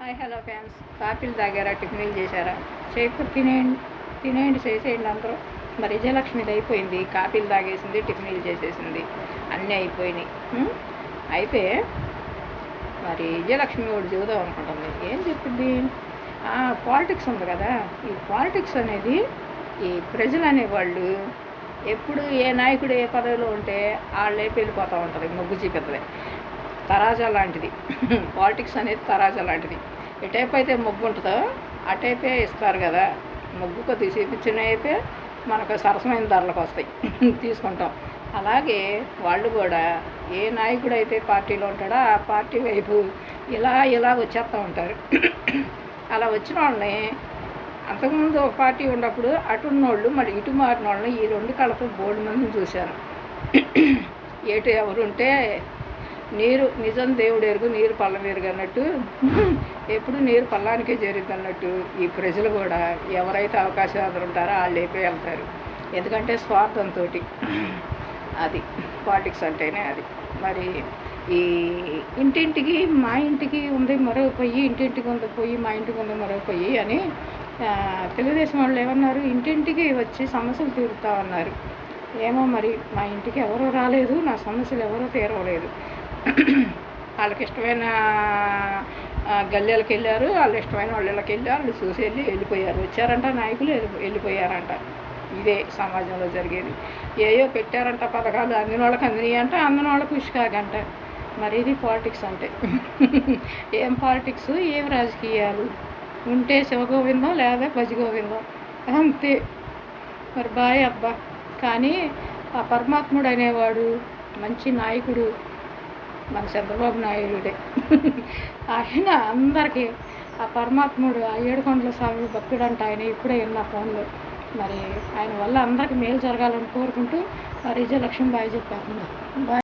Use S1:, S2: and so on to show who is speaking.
S1: Hi hello friends, కాఫీలు తాగారా? టిఫిన్లు చేశారా? చేయకపోతే తినేయండి చేసేయండి అందరూ. మరి విజయలక్ష్మిది అయిపోయింది, కాఫీలు తాగేసింది, టిఫిన్లు చేసేసింది, అన్నీ అయిపోయినాయి. అయితే మరి విజయలక్ష్మి ఒకటి చూద్దాం అనుకుంటుంది. ఏం చెప్పింది? పాలిటిక్స్ ఉంది కదా, ఈ పాలిటిక్స్ అనేది ఈ ప్రజలు అనేవాళ్ళు ఎప్పుడు ఏ నాయకుడు ఏ పదవిలో ఉంటే వాళ్ళే వెళ్ళిపోతూ ఉంటుంది. మొగ్గు చూపెత్తలే తరాజా లాంటిది. పాలిటిక్స్ అనేది తరాజా లాంటిది. ఎటైపు అయితే మొగ్గు ఉంటుందో అటైపే ఇస్తారు కదా. మొగ్గు కొద్దిగా చూపించిన అయిపే మనకు సరసమైన ధరలకు వస్తాయి, తీసుకుంటాం. అలాగే వాళ్ళు కూడా ఏ నాయకుడు అయితే పార్టీలో ఉంటాడో ఆ పార్టీ వైపు ఇలా వచ్చేస్తూ ఉంటారు. అలా వచ్చిన వాళ్ళని అంతకుముందు ఒక పార్టీ ఉన్నప్పుడు అటున్నోళ్ళు మళ్ళీ ఇటు మారిన వాళ్ళని ఈ రెండు కళ్ళతో బోర్డు మందిని చూశాను. ఎటు ఎవరుంటే నీరు నిజం దేవుడు ఎరుగు, నీరు పళ్ళం ఎరుగు అన్నట్టు ఎప్పుడు నీరు పల్లానికే చేరుద్ది అన్నట్టు ఈ ప్రజలు కూడా ఎవరైతే అవకాశాలు ఉంటారో వాళ్ళు లేపే వెళ్తారు. ఎందుకంటే స్వార్థంతో. అది పాలిటిక్స్ అంటేనే అది. మరి ఈ ఇంటింటికి మా ఇంటికి ఉంది మరో పొయ్యి, ఇంటింటికి ఉంది పొయ్యి, మా ఇంటికి ఉంది మరో పొయ్యి అని తెలుగుదేశం వాళ్ళు ఏమన్నారు? ఇంటింటికి వచ్చి సమస్యలు తీరుతా ఉన్నారు. ఏమో మరి మా ఇంటికి ఎవరూ రాలేదు, నా సమస్యలు ఎవరూ తీరవలేదు. వాళ్ళకి ఇష్టమైన గల్లెలకు వెళ్ళారు, వాళ్ళు ఇష్టమైన వాళ్ళకి వెళ్ళారు, వాళ్ళు చూసి వెళ్ళిపోయారు. వచ్చారంట నాయకులు, వెళ్ళిపోయారంట. ఇదే సమాజంలో జరిగేది. ఏయో పెట్టారంట పథకాలు, అందిన వాళ్ళకి అందినాయి అంట, అందిన వాళ్ళకి ఉష్కాగంట. మరి ఇది పాలిటిక్స్ అంటే. ఏం పాలిటిక్స్, ఏం రాజకీయాలు? ఉంటే శివగోవిందం లేదా భజగోవిందం అంతే. మరి బాయ్ అబ్బా. కానీ ఆ పరమాత్ముడు అనేవాడు మంచి నాయకుడు మన చంద్రబాబు నాయుడుడే. ఆయన అందరికీ ఆ పరమాత్ముడు, ఆ ఏడుకొండల స్వామి భక్తుడంట ఆయన. ఇప్పుడే విన్న ఫోన్లో. మరి ఆయన వల్ల అందరికీ మేలు జరగాలని కోరుకుంటూ విజయలక్ష్మి బాయ్ చెప్పారు. బాయ్.